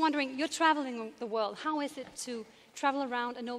wondering, you're traveling the world. How is it to travel around and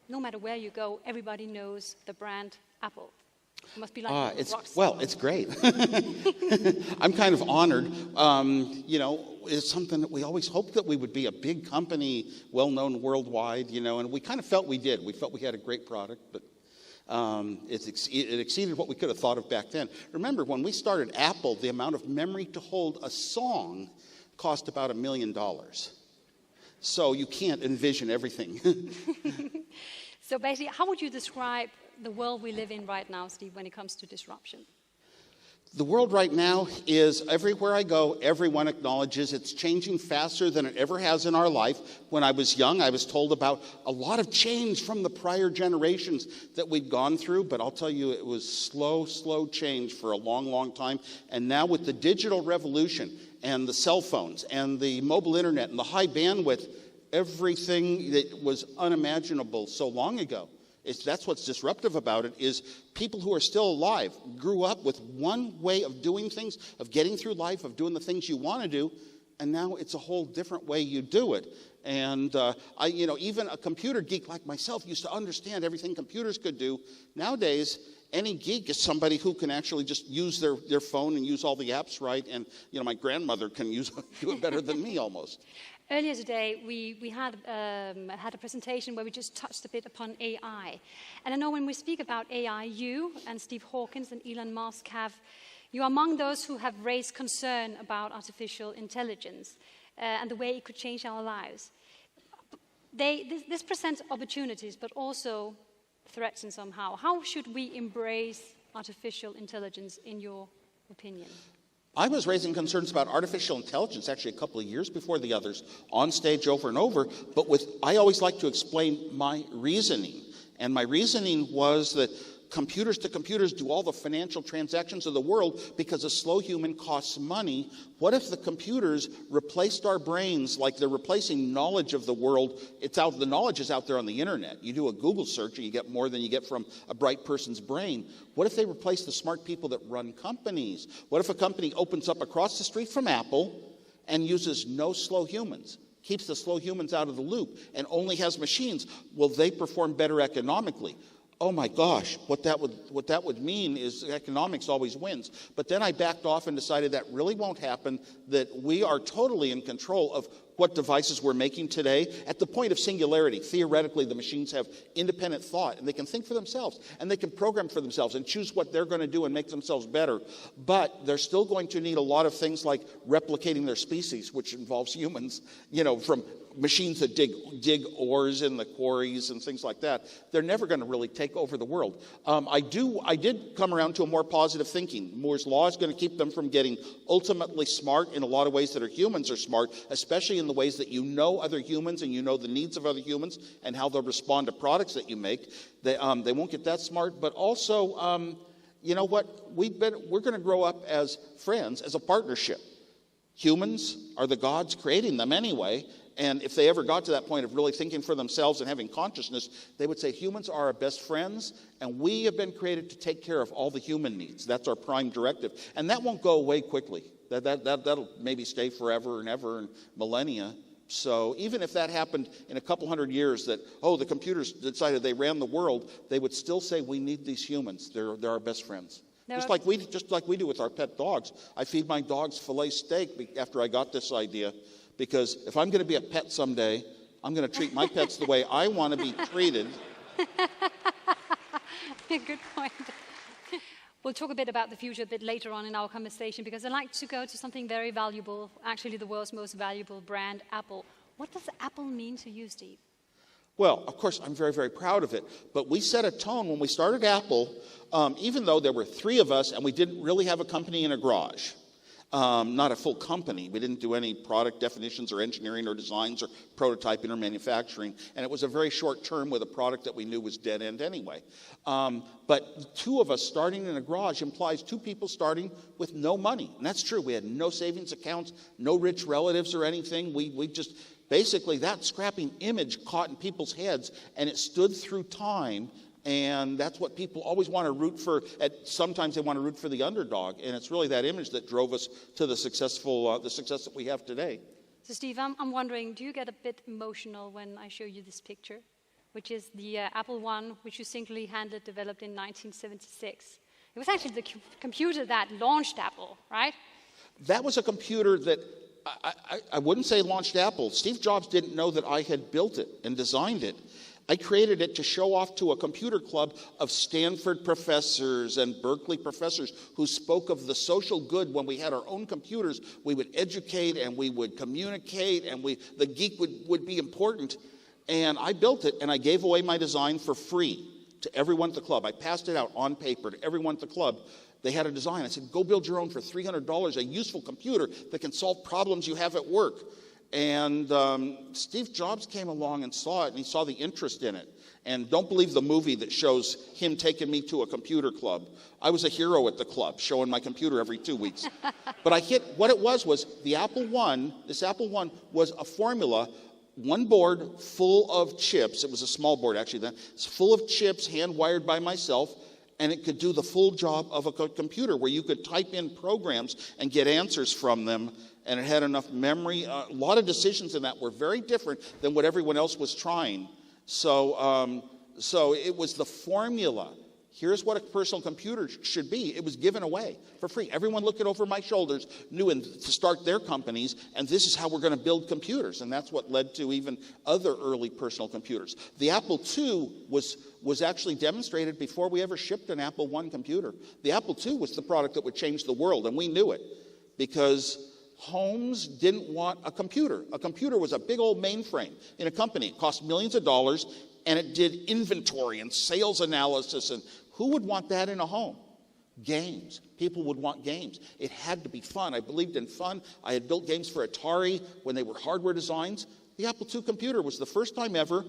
no matter where you go, everybody knows the brand Apple? It must be like it's great. I'm kind of honored. It's something that we always hoped that we would be a big company, well-known worldwide, and we kind of felt we did. We felt we had a great product, but it exceeded what we could have thought of back then. Remember, when we started Apple, the amount of memory to hold a song cost about $1 million. So you can't envision everything. So basically, how would you describe the world we live in right now, Steve, when it comes to disruption? The world right now is, everywhere I go, everyone acknowledges it's changing faster than it ever has in our life. When I was young, I was told about a lot of change from the prior generations that we'd gone through, but I'll tell you, it was slow change for a long, long time. And now with the digital revolution and the cell phones and the mobile internet and the high bandwidth, everything that was unimaginable so long ago, that's what's disruptive about it, is people who are still alive grew up with one way of doing things, of getting through life, of doing the things you want to do, and now it's a whole different way you do it. And even a computer geek like myself used to understand everything computers could do. Nowadays, any geek is somebody who can actually just use their phone and use all the apps right. And my grandmother can do it better than me almost. Earlier today, we had a presentation where we just touched a bit upon AI. And I know when we speak about AI, you and Steve Hawkins and Elon Musk you're among those who have raised concern about artificial intelligence and the way it could change our lives. This presents opportunities, but also threats in somehow. How should we embrace artificial intelligence, in your opinion? I was raising concerns about artificial intelligence actually a couple of years before the others on stage over and over, but I always like to explain my reasoning. And my reasoning was that computers to computers do all the financial transactions of the world because a slow human costs money. What if the computers replaced our brains like they're replacing knowledge of the world? The knowledge is out there on the internet. You do a Google search and you get more than you get from a bright person's brain. What if they replace the smart people that run companies? What if a company opens up across the street from Apple and uses no slow humans? Keeps the slow humans out of the loop and only has machines? Will they perform better economically? Oh my gosh, what that would mean is economics always wins. But then I backed off and decided that really won't happen, that we are totally in control of what devices we're making today. At the point of singularity, theoretically, the machines have independent thought, and they can think for themselves, and they can program for themselves and choose what they're going to do and make themselves better. But they're still going to need a lot of things like replicating their species, which involves humans, from machines that dig ores in the quarries and things like that. They're never going to really take over the world. I did come around to a more positive thinking. Moore's law is going to keep them from getting ultimately smart in a lot of ways that humans are smart, especially in the ways that you know other humans and you know the needs of other humans and how they'll respond to products that you make. They won't get that smart, but also, you know what? We're going to grow up as friends, as a partnership. Humans are the gods creating them anyway. And if they ever got to that point of really thinking for themselves and having consciousness, they would say humans are our best friends, and we have been created to take care of all the human needs. That's our prime directive. And that won't go away quickly. That'll maybe stay forever and ever and millennia. So even if that happened in a couple hundred years, that, the computers decided they ran the world, they would still say we need these humans. They're our best friends. Just like we do with our pet dogs. I feed my dogs filet steak after I got this idea. Because if I'm going to be a pet someday, I'm going to treat my pets the way I want to be treated. Good point. We'll talk a bit about the future a bit later on in our conversation, because I'd like to go to something very valuable, actually the world's most valuable brand, Apple. What does Apple mean to you, Steve? Well, of course, I'm very, very proud of it. But we set a tone when we started Apple, even though there were 3 of us and we didn't really have a company in a garage. Not a full company. We didn't do any product definitions or engineering or designs or prototyping or manufacturing. And it was a very short term with a product that we knew was dead end anyway. But 2 of us starting in a garage implies 2 people starting with no money. And that's true. We had no savings accounts, no rich relatives or anything. We just, basically that scrapping image caught in people's heads, and it stood through time. And that's what people always want to root for. Sometimes they want to root for the underdog, and it's really that image that drove us to the success that we have today. So Steve, I'm wondering, do you get a bit emotional when I show you this picture, which is the Apple I, which you single-handedly developed in 1976? It was actually the computer that launched Apple, right? That was a computer that I wouldn't say launched Apple. Steve Jobs didn't know that I had built it and designed it. I created it to show off to a computer club of Stanford professors and Berkeley professors who spoke of the social good. When we had our own computers, we would educate and we would communicate, and the geek would be important. And I built it, and I gave away my design for free to everyone at the club. I passed it out on paper to everyone at the club. They had a design. I said, go build your own for $300, a useful computer that can solve problems you have at work. And Steve Jobs came along and saw it, and he saw the interest in it. And don't believe the movie that shows him taking me to a computer club. I was a hero at the club, showing my computer every 2 weeks. But what it was the Apple I, this Apple I was a formula, one board full of chips. It was a small board, actually, then. It's full of chips, hand-wired by myself. And it could do the full job of a computer where you could type in programs and get answers from them. And it had enough memory. A lot of decisions in that were very different than what everyone else was trying. So it was the formula. Here's what a personal computer should be. It was given away for free. Everyone looking over my shoulders knew to start their companies, and this is how we're going to build computers. And that's what led to even other early personal computers. The Apple II was actually demonstrated before we ever shipped an Apple I computer. The Apple II was the product that would change the world, and we knew it because homes didn't want a computer. A computer was a big old mainframe in a company. It cost millions of dollars, and it did inventory and sales analysis. And who would want that in a home? Games. People would want games. It had to be fun. I believed in fun. I had built games for Atari when they were hardware designs. The Apple II computer was the first time ever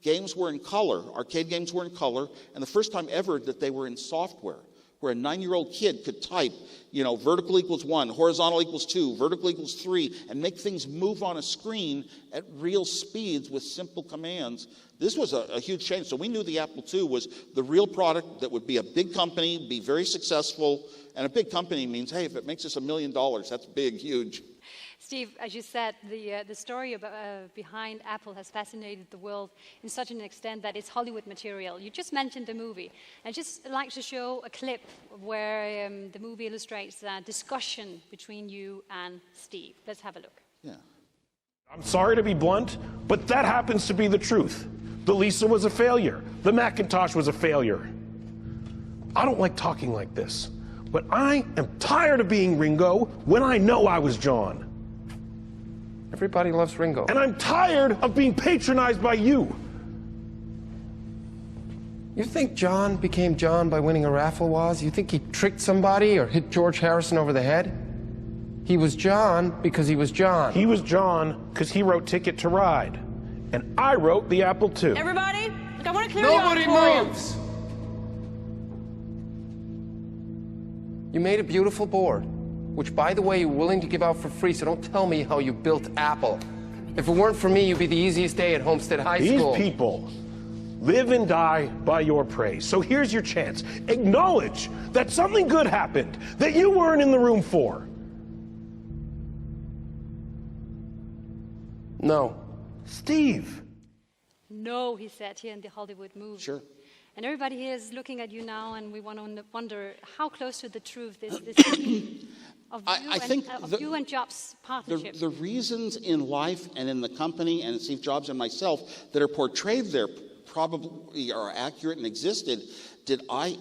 games were in color. Arcade games were in color. And the first time ever that they were in software, where a 9-year-old kid could type, vertical equals 1, horizontal equals 2, vertical equals 3, and make things move on a screen at real speeds with simple commands. This was a huge change. So we knew the Apple II was the real product that would be a big company, be very successful. And a big company means, hey, if it makes us $1 million, that's big, huge. Steve, as you said, the story behind Apple has fascinated the world in such an extent that it's Hollywood material. You just mentioned the movie. I'd just like to show a clip where the movie illustrates a discussion between you and Steve. Let's have a look. Yeah. I'm sorry to be blunt, but that happens to be the truth. The Lisa was a failure. The Macintosh was a failure. I don't like talking like this, but I am tired of being Ringo when I know I was John. Everybody loves Ringo. And I'm tired of being patronized by you. You think John became John by winning a raffle, Woz? You think he tricked somebody or hit George Harrison over the head? He was John because he was John. He was John because he wrote Ticket to Ride. And I wrote the Apple II. Everybody, I want to clear Nobody the auditorium. moves! You made a beautiful board, which, by the way, you're willing to give out for free, so don't tell me how you built Apple. If it weren't for me, you'd be the easiest day at Homestead High School. These people live and die by your praise. So here's your chance. Acknowledge that something good happened that you weren't in the room for. No. Steve. No, he said here in the Hollywood movie. Sure. And everybody here is looking at you now, and we want to wonder how close to the truth this of you and Jobs' partnership. The reasons in life and in the company and Steve Jobs and myself that are portrayed there probably are accurate and existed. I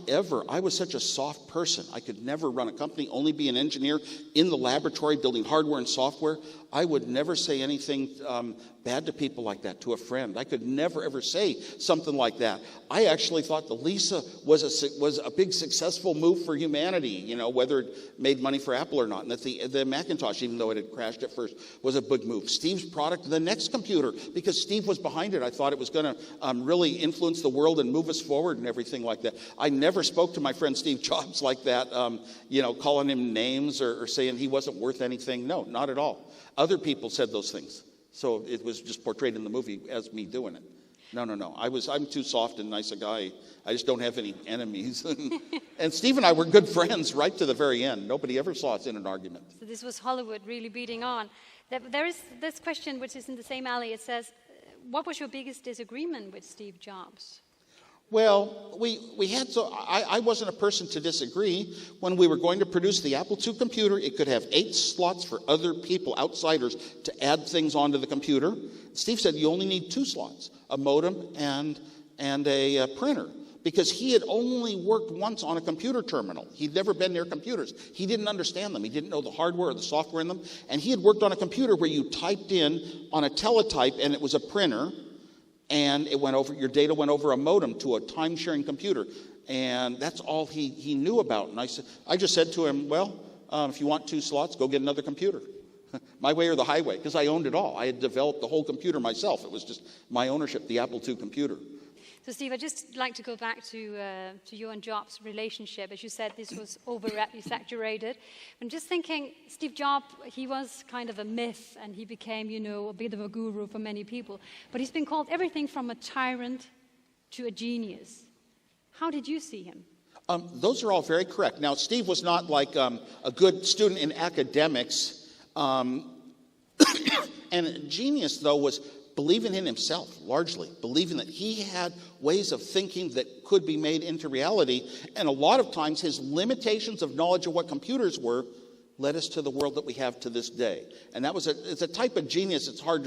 was such a soft person. I could never run a company, only be an engineer in the laboratory building hardware and software. I would never say anything bad to people like that, to a friend. I could never, ever say something like that. I actually thought the Lisa was a big successful move for humanity, whether it made money for Apple or not. And that the Macintosh, even though it had crashed at first, was a big move. Steve's product, the next computer, because Steve was behind it. I thought it was going to really influence the world and move us forward and everything like that. I never spoke to my friend Steve Jobs like that, calling him names or saying he wasn't worth anything. No, not at all. Other people said those things. So it was just portrayed in the movie as me doing it. No. I'm too soft and nice a guy. I just don't have any enemies. And Steve and I were good friends right to the very end. Nobody ever saw us in an argument. So this was Hollywood really beating on. There is this question, which is in the same alley. It says, what was your biggest disagreement with Steve Jobs? Well, we had I wasn't a person to disagree. When we were going to produce the Apple II computer, it could have 8 slots for other people, outsiders, to add things onto the computer. Steve said you only need 2 slots, a modem and a printer, because he had only worked once on a computer terminal. He'd never been near computers. He didn't understand them. He didn't know the hardware or the software in them. And he had worked on a computer where you typed in on a teletype, and it was a printer, and it went over, your data went over a modem to a time-sharing computer. And that's all he knew about. And I just said to him, well, if you want 2 slots, go get another computer. My way or the highway, because I owned it all. I had developed the whole computer myself. It was just my ownership, the Apple II computer. So, Steve, I'd just like to go back to you and Jobs' relationship. As you said, this was exaggerated. I'm just thinking, Steve Jobs, he was kind of a myth, and he became, a bit of a guru for many people. But he's been called everything from a tyrant to a genius. How did you see him? Those are all very correct. Now, Steve was not like a good student in academics. And a genius, though, was believing in himself, largely. Believing that he had ways of thinking that could be made into reality. And a lot of times, his limitations of knowledge of what computers were led us to the world that we have to this day. And that was it's a type of genius. It's hard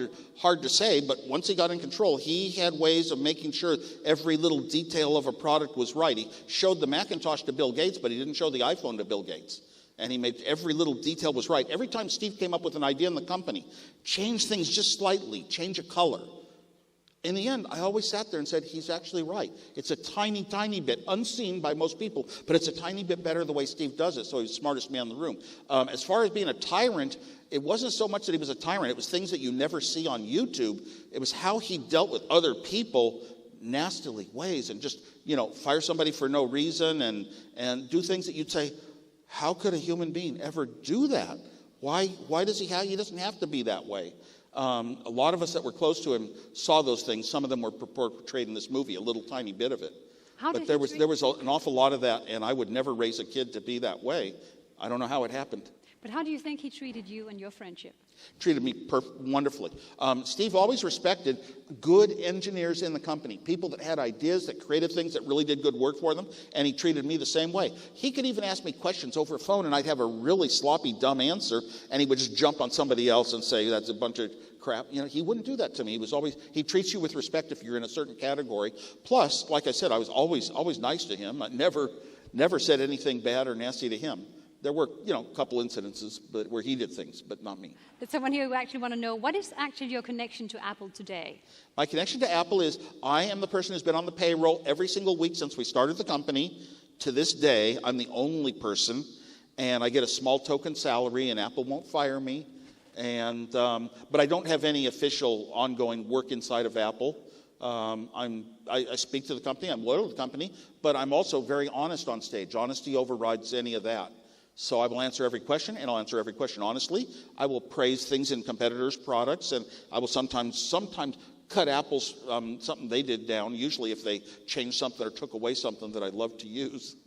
to say, but once he got in control, he had ways of making sure every little detail of a product was right. He showed the Macintosh to Bill Gates, but he didn't show the iPhone to Bill Gates. And he made every little detail was right. Every time Steve came up with an idea in the company, change things just slightly, change a color. In the end, I always sat there and said, he's actually right. It's a tiny, tiny bit, unseen by most people, but it's a tiny bit better the way Steve does it, so he's the smartest man in the room. As far as being a tyrant, it wasn't so much that he was a tyrant. It was things that you never see on YouTube. It was how he dealt with other people nastily ways, and just, fire somebody for no reason and do things that you'd say, how could a human being ever do that? Why does he doesn't have to be that way. A lot of us that were close to him saw those things. Some of them were portrayed in this movie, a little tiny bit of it. But there was an awful lot of that, and I would never raise a kid to be that way. I don't know how it happened. But how do you think he treated you and your friendship? Treated me wonderfully. Steve always respected good engineers in the company, people that had ideas, that created things, that really did good work for them, and he treated me the same way. He could even ask me questions over a phone, and I'd have a really sloppy, dumb answer, and he would just jump on somebody else and say, that's a bunch of crap. He wouldn't do that to me. He treats you with respect if you're in a certain category. Plus, like I said, I was always nice to him. I never said anything bad or nasty to him. There were, a couple incidences where he did things, but not me. There's someone here who actually want to know, what is actually your connection to Apple today? My connection to Apple is I am the person who's been on the payroll every single week since we started the company. To this day, I'm the only person, and I get a small token salary, and Apple won't fire me. But I don't have any official ongoing work inside of Apple. I speak to the company. I'm loyal to the company, but I'm also very honest on stage. Honesty overrides any of that. So I will answer every question, and I'll answer every question honestly. I will praise things in competitors' products, and I will sometimes cut Apple's something they did down, usually if they changed something or took away something that I love to use.